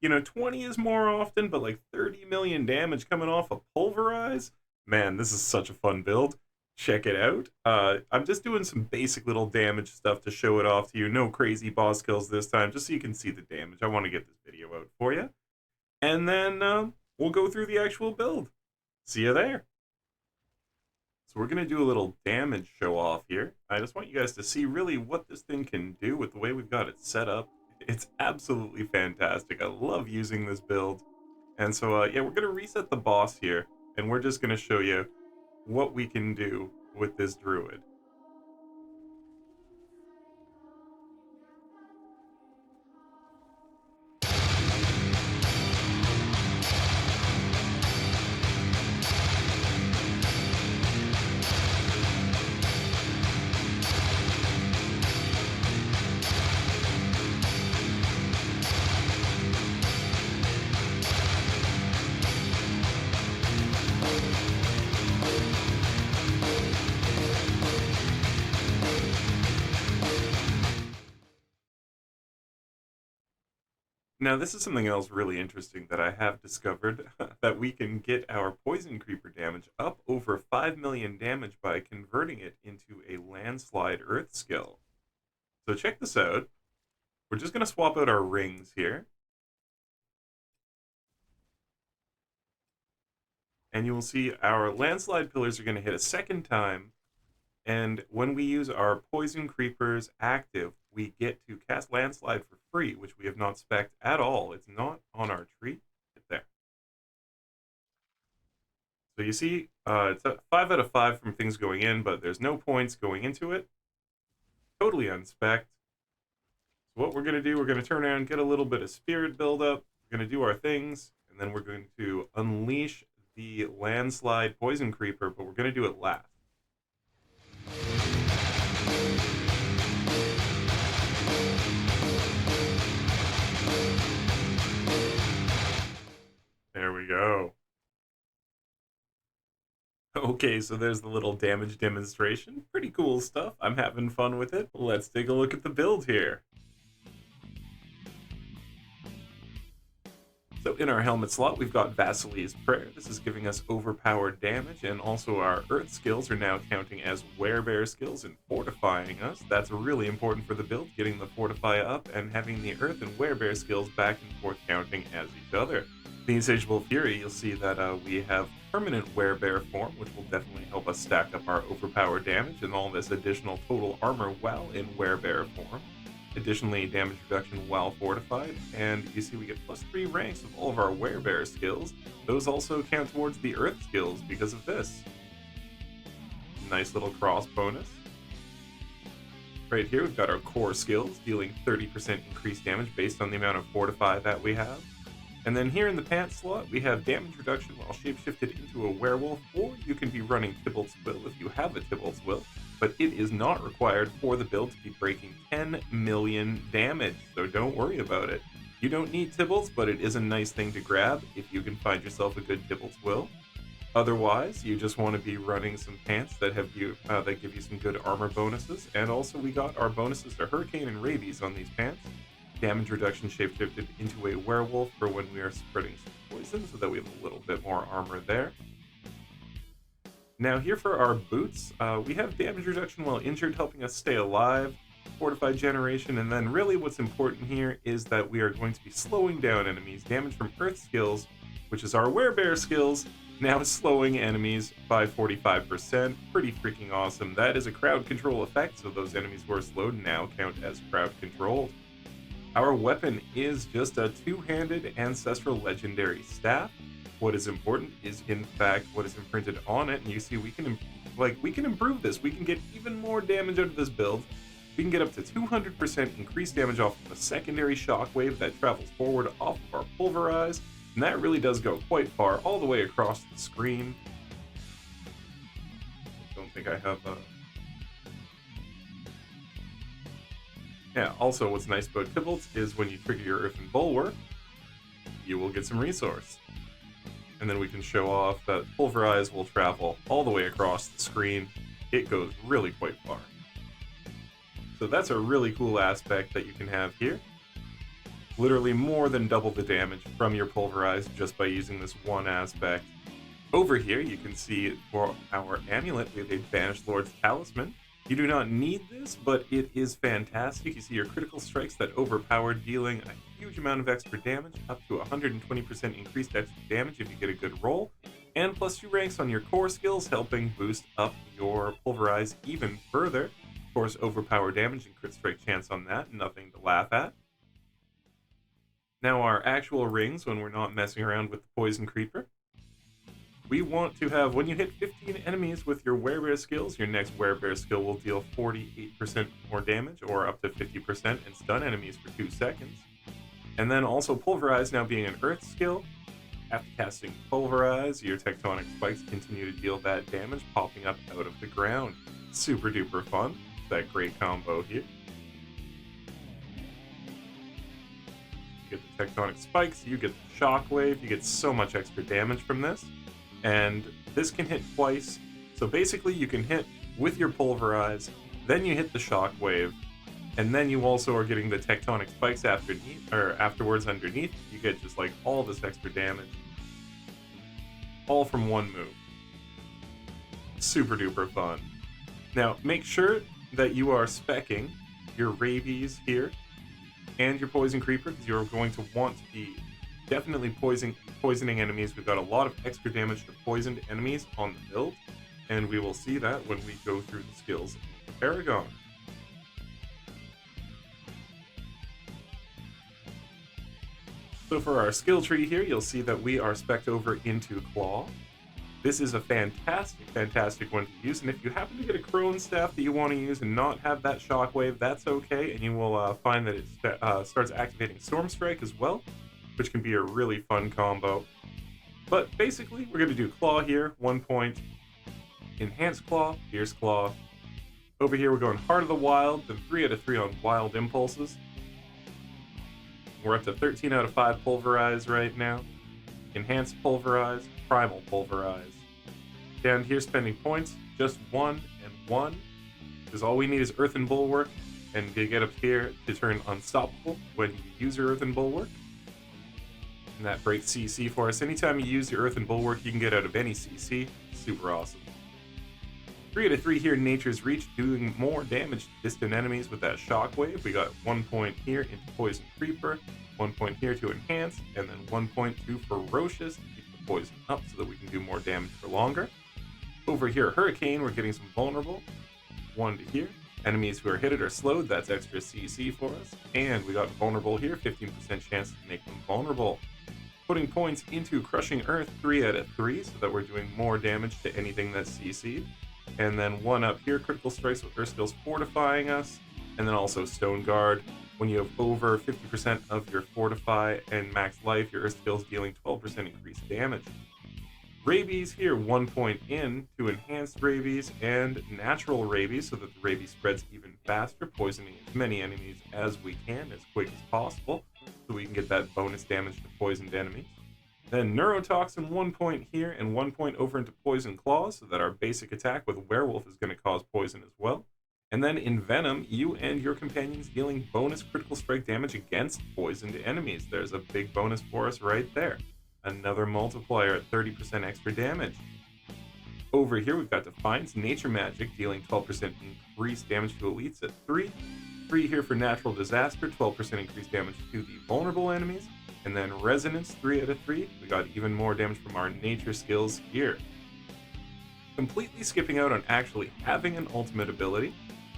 You know, 20 is more often, but like 30 million damage coming off a Pulverize? Man, this is such a fun build. Check it out. I'm just doing some basic little damage stuff to show it off to you. No crazy boss kills this time, just so you can see the damage. I want to get this video out for you. And then we'll go through the actual build. See you there. So we're going to do a little damage show off here. I just want you guys to see really what this thing can do with the way we've got it set up. It's absolutely fantastic. I love using this build. And so, yeah, we're going to reset the boss here, and we're just going to show you what we can do with this Druid. Now, this is something else really interesting that I have discovered, that we can get our Poison Creeper damage up over 5 million damage by converting it into a Landslide Earth skill. So check this out. We're just going to swap out our rings here. And you will see our Landslide pillars are going to hit a second time. And when we use our Poison Creepers active, we get to cast Landslide for free, which we have not spec'd at all. It's not on our tree. It's there. So you see, it's a 5 out of 5 from things going in, but there's no points going into it. Totally unspec'd. So what we're going to do, we're going to turn around, get a little bit of spirit buildup. We're going to do our things, and then we're going to unleash the Landslide Poison Creeper, but we're going to do it last. There we go. Okay, so there's the little damage demonstration. Pretty cool stuff. I'm having fun with it. Let's take a look at the build here. So in our helmet slot, we've got Vasily's Prayer. This is giving us overpowered damage, and also our Earth skills are now counting as Werebear skills and fortifying us. That's really important for the build, getting the Fortify up and having the Earth and Werebear skills back and forth counting as each other. The Insatiable Fury, you'll see that we have permanent Werebear form, which will definitely help us stack up our overpowered damage and all this additional total armor while in Werebear form. Additionally, damage reduction while fortified, and you see we get +3 ranks of all of our Werebear skills. Those also count towards the Earth skills because of this. Nice little cross bonus. Right here we've got our core skills, dealing 30% increased damage based on the amount of fortify that we have. And then here in the pants slot, we have damage reduction while shapeshifted into a werewolf, or you can be running Tybalt's Will if you have a Tybalt's Will, but it is not required for the build to be breaking 10 million damage, so don't worry about it. You don't need Tybalt's, but it is a nice thing to grab if you can find yourself a good Tybalt's Will. Otherwise, you just want to be running some pants that have you that give you some good armor bonuses, and also we got our bonuses to Hurricane and Rabies on these pants. Damage reduction shapeshifted into a werewolf for when we are spreading some poison, so that we have a little bit more armor there. Now here for our boots, we have damage reduction while injured, helping us stay alive, fortified generation, and then really what's important here is that we are going to be slowing down enemies. Damage from Earth skills, which is our Werebear skills, now slowing enemies by 45%. Pretty freaking awesome. That is a crowd control effect, so those enemies who are slowed now count as crowd controlled. Our weapon is just a two-handed ancestral legendary staff. What is important is in fact what is imprinted on it, and you see we can improve this. We can get even more damage out of this build. We can get up to 200% increased damage off of a secondary shockwave that travels forward off of our Pulverize, and that really does go quite far, all the way across the screen. I don't think I have a... Yeah, also what's nice about Tybalt's is when you trigger your Earthen Bulwark, you will get some resource. And then we can show off that Pulverize will travel all the way across the screen. It goes really quite far. So that's a really cool aspect that you can have here. Literally more than double the damage from your Pulverize just by using this one aspect. Over here, you can see for our amulet, we have a Banished Lord's Talisman. You do not need this, but it is fantastic. You see your critical strikes that overpowered, dealing a huge amount of extra damage, up to 120% increased extra damage if you get a good roll, and +2 ranks on your core skills, helping boost up your Pulverize even further. Of course, overpower damage and crit strike chance on that, nothing to laugh at. Now our actual rings, when we're not messing around with the Poison Creeper. We want to have, when you hit 15 enemies with your Werebear skills, your next Werebear skill will deal 48% more damage, or up to 50%, and stun enemies for 2 seconds. And then also Pulverize, now being an Earth skill. After casting Pulverize, your Tectonic Spikes continue to deal that damage, popping up out of the ground. Super duper fun. That great combo here. You get the Tectonic Spikes, you get the Shockwave, you get so much extra damage from this. And this can hit twice, so basically you can hit with your Pulverize, then you hit the Shockwave, and then you also are getting the Tectonic Spikes afterwards underneath. You get just like all this extra damage, all from one move. Super duper fun. Now make sure that you are speccing your Rabies here and your Poison Creeper, because you're going to want to be definitely poisoning enemies. We've got a lot of extra damage to poisoned enemies on the build, and we will see that when we go through the skills in Paragon. So for our skill tree here, you'll see that we are spec'd over into Claw. This is a fantastic one to use, and if you happen to get a Crone Staff that you want to use and not have that Shockwave, that's okay, and you will find that it starts activating Storm Strike as well, which can be a really fun combo. But basically, we're going to do Claw here, 1 point, Enhanced Claw, Fierce Claw. Over here, we're going Heart of the Wild, then 3 out of 3 on Wild Impulses. We're up to 13 out of 5 Pulverize right now. Enhanced Pulverize, Primal Pulverize. Down here, spending points, just 1 and 1, because all we need is Earthen Bulwark, and to get up here to turn Unstoppable when you use your Earthen Bulwark. And that breaks CC for us. Anytime you use your Earthen Bulwark, you can get out of any CC. Super awesome. 3 out of 3 here in Nature's Reach, doing more damage to distant enemies with that Shockwave. We got 1 point here into Poison Creeper, 1 point here to Enhance, and then 1 point to Ferocious to keep the poison up so that we can do more damage for longer. Over here, Hurricane, we're getting some Vulnerable. 1 to here. Enemies who are hit or slowed, that's extra CC for us. And we got Vulnerable here, 15% chance to make them vulnerable. Putting points into Crushing Earth, 3 out of 3, so that we're doing more damage to anything that's CC'd. And then 1 up here, Critical Strikes with Earth Skills fortifying us. And then also Stone Guard. When you have over 50% of your Fortify and Max Life, your Earth Skills dealing 12% increased damage. Rabies here, 1 point in to Enhanced Rabies and Natural Rabies, so that the Rabies spreads even faster, poisoning as many enemies as we can, as quick as possible, so we can get that bonus damage to poisoned enemies. Then Neurotoxin, 1 point here and 1 point over into Poison Claws, so that our basic attack with Werewolf is going to cause poison as well. And then in Venom, you and your companions dealing bonus critical strike damage against poisoned enemies. There's a big bonus for us right there. Another multiplier at 30% extra damage. Over here, we've got Defiance Nature Magic, dealing 12% increased damage to elites at 3. 3 here for Natural Disaster, 12% increased damage to the vulnerable enemies. And then Resonance, 3 out of 3. We got even more damage from our nature skills here. Completely skipping out on actually having an ultimate ability,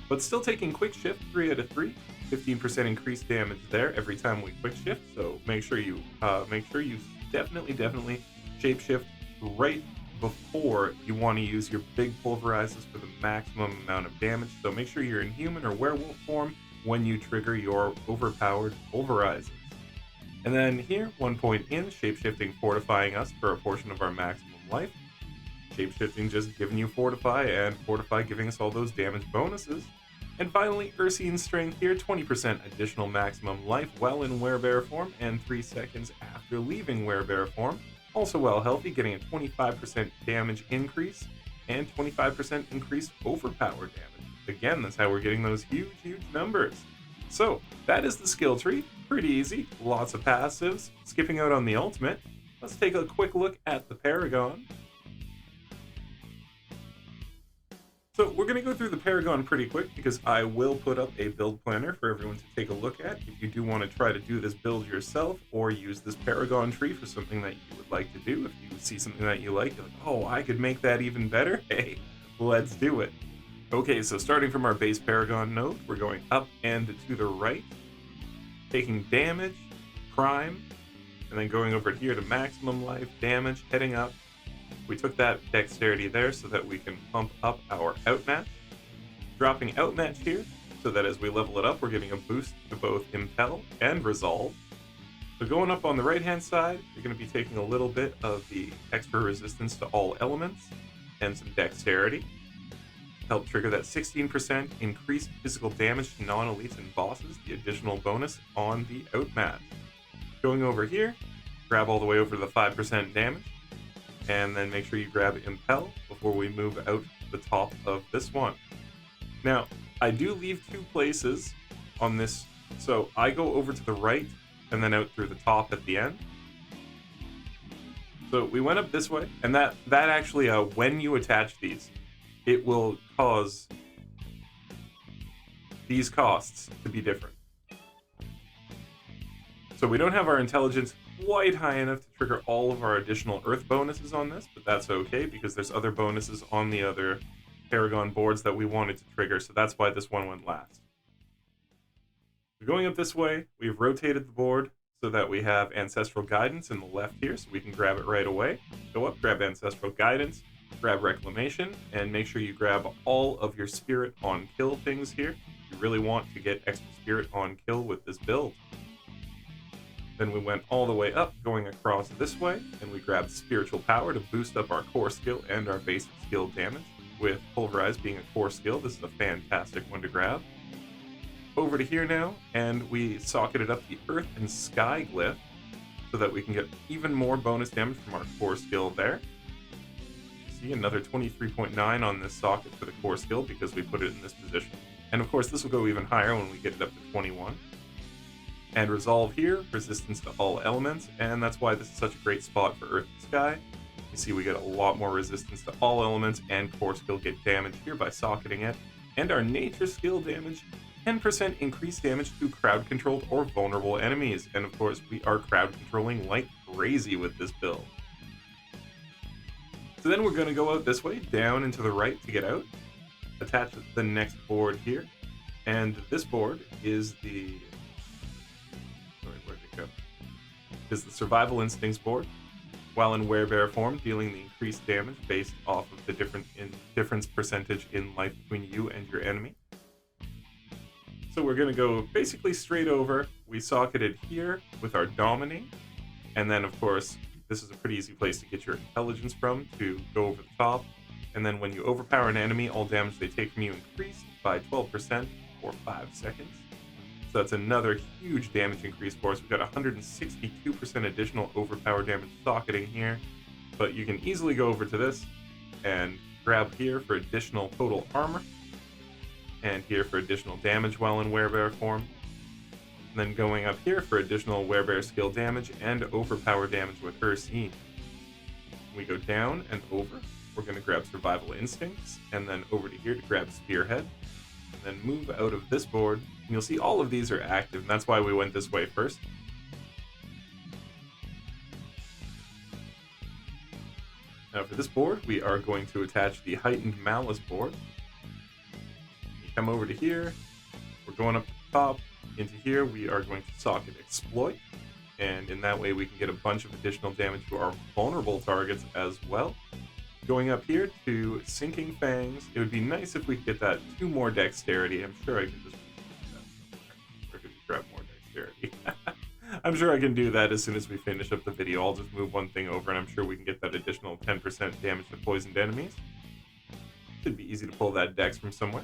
but still taking Quick Shift, 3 out of 3. 15% increased damage there every time we Quick Shift, so make sure you definitely shapeshift right before you want to use your big Pulverizes for the maximum amount of damage. So make sure you're in human or werewolf form when you trigger your overpowered Pulverizes. And then here, 1 point in, shapeshifting fortifying us for a portion of our maximum life. Shapeshifting just giving you Fortify, and Fortify giving us all those damage bonuses. And finally, Ursine Strength here, 20% additional maximum life while in Werebear form, and 3 seconds after leaving Werebear form. Also well healthy, getting a 25% damage increase, and 25% increased overpower damage. Again, that's how we're getting those huge numbers. So, that is the skill tree. Pretty easy, lots of passives. Skipping out on the ultimate, let's take a quick look at the Paragon. So we're going to go through the Paragon pretty quick because I will put up a build planner for everyone to take a look at if you do want to try to do this build yourself or use this Paragon tree for something that you would like to do. If you see something that you like, you're like, oh, I could make that even better. Hey, let's do it. Okay, so starting from our base Paragon node, we're going up and to the right, taking damage, prime, and then going over here to maximum life, damage, heading up. We took that dexterity there so that we can pump up our outmatch. Dropping outmatch here so that as we level it up, we're getting a boost to both impel and resolve. So going up on the right hand side, you're going to be taking a little bit of the extra resistance to all elements and some dexterity. Help trigger that 16% increased physical damage to non-elites and bosses, the additional bonus on the outmatch. Going over here, grab all the way over to the 5% damage, and then make sure you grab Impel before we move out the top of this one. Now, I do leave two places on this, so I go over to the right and then out through the top at the end. So we went up this way, and that actually, when you attach these, it will cause these costs to be different. So we don't have our intelligence quite high enough to trigger all of our additional earth bonuses on this, but that's okay because there's other bonuses on the other Paragon boards that we wanted to trigger, so that's why this one went last. Going up this way, we've rotated the board so that we have Ancestral Guidance in the left here, so we can grab it right away. Go up, grab Ancestral Guidance, grab Reclamation, and make sure you grab all of your Spirit on Kill things here. You really want to get extra Spirit on Kill with this build. Then we went all the way up, going across this way, and we grabbed Spiritual Power to boost up our core skill and our basic skill damage. With Pulverize being a core skill, this is a fantastic one to grab. Over to here now, and we socketed up the Earth and Sky glyph so that we can get even more bonus damage from our core skill there. See, another 23.9 on this socket for the core skill because we put it in this position. And of course, this will go even higher when we get it up to 21. And Resolve here, resistance to all elements, and that's why this is such a great spot for Earth and Sky. You see we get a lot more resistance to all elements, and core skill get damaged here by socketing it. And our nature skill damage, 10% increased damage to crowd controlled or vulnerable enemies. And of course, we are crowd controlling like crazy with this build. So then we're going to go out this way, down and to the right to get out. Attach the next board here. And this board is the... is the Survival Instincts board. While in Werebear form, dealing the increased damage based off of the difference percentage in life between you and your enemy. So we're going to go basically straight over. We socketed here with our Dominate, and then of course this is a pretty easy place to get your intelligence from to go over the top. And then when you overpower an enemy, all damage they take from you increased by 12% for 5 seconds. So that's another huge damage increase for us. We've got 162% additional overpower damage socketing here. But you can easily go over to this and grab here for additional total armor. And here for additional damage while in Werebear form. And then going up here for additional Werebear skill damage and overpower damage with Ursine. We go down and over. We're going to grab Survival Instincts. And then over to here to grab Spearhead. And then move out of this board. And you'll see all of these are active, and that's why we went this way first. Now for this board, we are going to attach the Heightened Malice board. You come over to here, we're going up to the top, into here, we are going to socket Exploit, and in that way we can get a bunch of additional damage to our vulnerable targets as well. Going up here to Sinking Fangs, it would be nice if we could get that 2 more dexterity. I'm sure I could just or could grab more dexterity. I'm sure I can do that as soon as we finish up the video. I'll just move one thing over and I'm sure we can get that additional 10% damage to poisoned enemies. Should be easy to pull that dex from somewhere.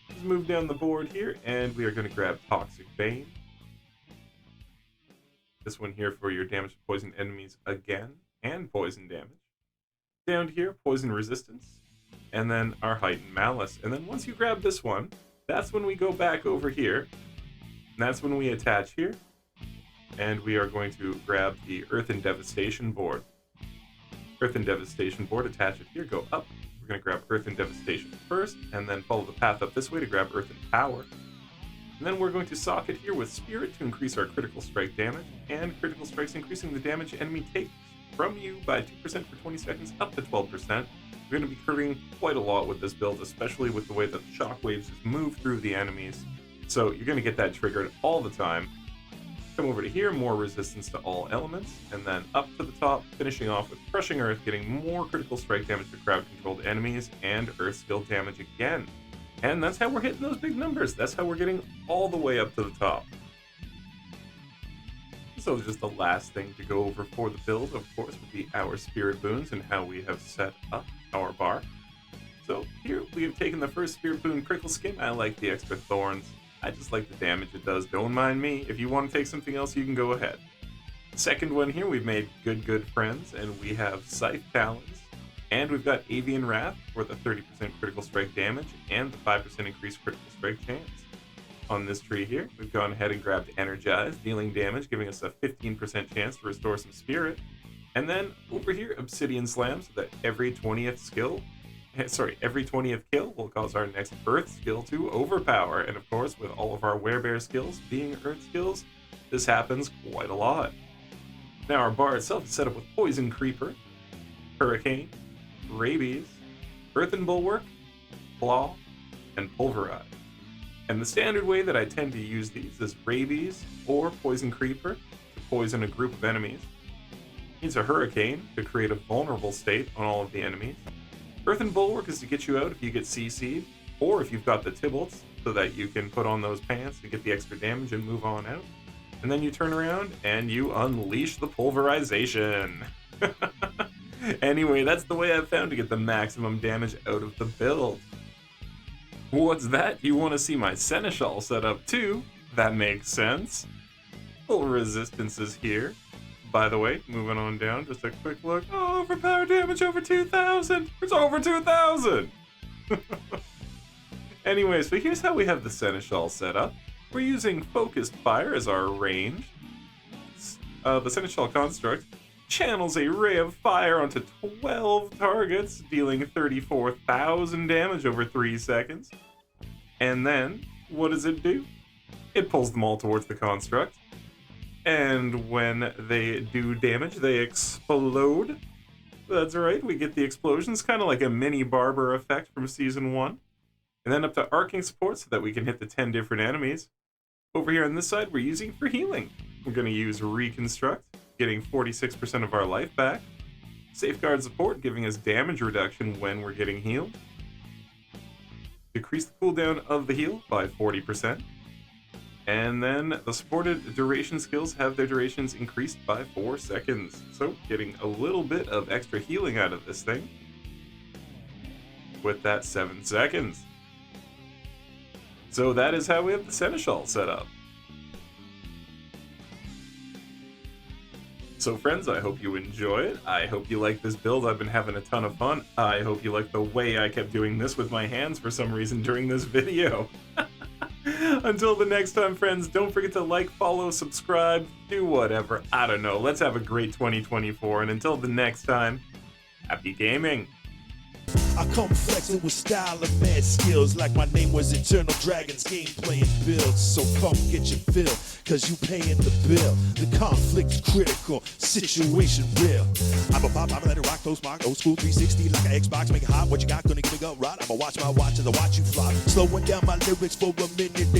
Let's move down the board here and we are going to grab Toxic Bane. This one here for your damage to poisoned enemies again and poison damage. Down here, Poison Resistance, and then our Heightened Malice. And then once you grab this one, that's when we go back over here. that's when we attach here. And we are going to grab the Earth and Devastation board. Earth and Devastation board, attach it here, go up. We're going to grab Earth and Devastation first, and then follow the path up this way to grab Earth and Power. And then we're going to socket here with Spirit to increase our critical strike damage, and critical strikes increasing the damage enemy takes from you by 2% for 20 seconds up to 12%. We're going to be hurting quite a lot with this build, especially with the way that the shockwaves just move through the enemies. So you're going to get that triggered all the time. Come over to here, more resistance to all elements, and then up to the top, finishing off with Crushing Earth, getting more critical strike damage to crowd-controlled enemies, and Earth skill damage again. And that's how we're hitting those big numbers. That's how we're getting all the way up to the top. So just the last thing to go over for the build, of course, would be our Spirit Boons and how we have set up our bar. So here we have taken the first Spirit Boon, Critical Skin. I like the extra thorns. I just like the damage it does. Don't mind me. If you want to take something else, you can go ahead. Second one here, we've made Good Friends, and we have Scythe Talons. And we've got Avian Wrath for the 30% critical strike damage and the 5% increased critical strike chance. On this tree here, we've gone ahead and grabbed Energize, dealing damage, giving us a 15% chance to restore some spirit. And then over here, Obsidian Slam, so that every 20th kill will cause our next Earth skill to overpower. And of course, with all of our Werebear skills being Earth skills, this happens quite a lot. Now our bar itself is set up with Poison Creeper, Hurricane, Rabies, Earthen Bulwark, Claw, and Pulverize. And the standard way that I tend to use these is Rabies or Poison Creeper to poison a group of enemies. Needs a Hurricane to create a vulnerable state on all of the enemies. Earthen Bulwark is to get you out if you get CC'd, or if you've got the Tybalts, so that you can put on those pants to get the extra damage and move on out. And then you turn around and you unleash the Pulverization. Anyway, that's the way I've found to get the maximum damage out of the build. What's that? You want to see my Seneschal set up too? That makes sense. Full resistances here. By the way, moving on down, just a quick look. Oh, overpower damage over 2,000! It's over 2,000! Anyway, so here's how we have the Seneschal set up. We're using Focused Fire as our range. The Seneschal construct channels a ray of fire onto 12 targets, dealing 34,000 damage over 3 seconds. And then, what does it do? It pulls them all towards the construct. And when they do damage, they explode. That's right, we get the explosions, kind of like a mini Barber effect from Season 1. And then up to arcing support so that we can hit the 10 different enemies. Over here on this side, we're using for healing. We're going to use Reconstruct, getting 46% of our life back. Safeguard support, giving us damage reduction when we're getting healed. Decrease the cooldown of the heal by 40%. And then the supported duration skills have their durations increased by 4 seconds. So getting a little bit of extra healing out of this thing with that 7 seconds. So that is how we have the Seneschal set up. So friends, I hope you enjoy it. I hope you like this build. I've been having a ton of fun. I hope you like the way I kept doing this with my hands for some reason during this video. Until the next time, friends, don't forget to like, follow, subscribe, do whatever. I don't know. Let's have a great 2024. And until the next time, happy gaming. I come flexing with style and mad skills, like my name was Eternal Dragons, gameplay and builds. So come get your fill, cause you paying the bill. The conflict's critical, situation real. I'm a pop, I'm let it rock, close mark, old school 360 like an Xbox, make it hot. What you got, gonna give it a go right? I'ma watch my watch as I watch you fly. Slowing down my lyrics for a minute.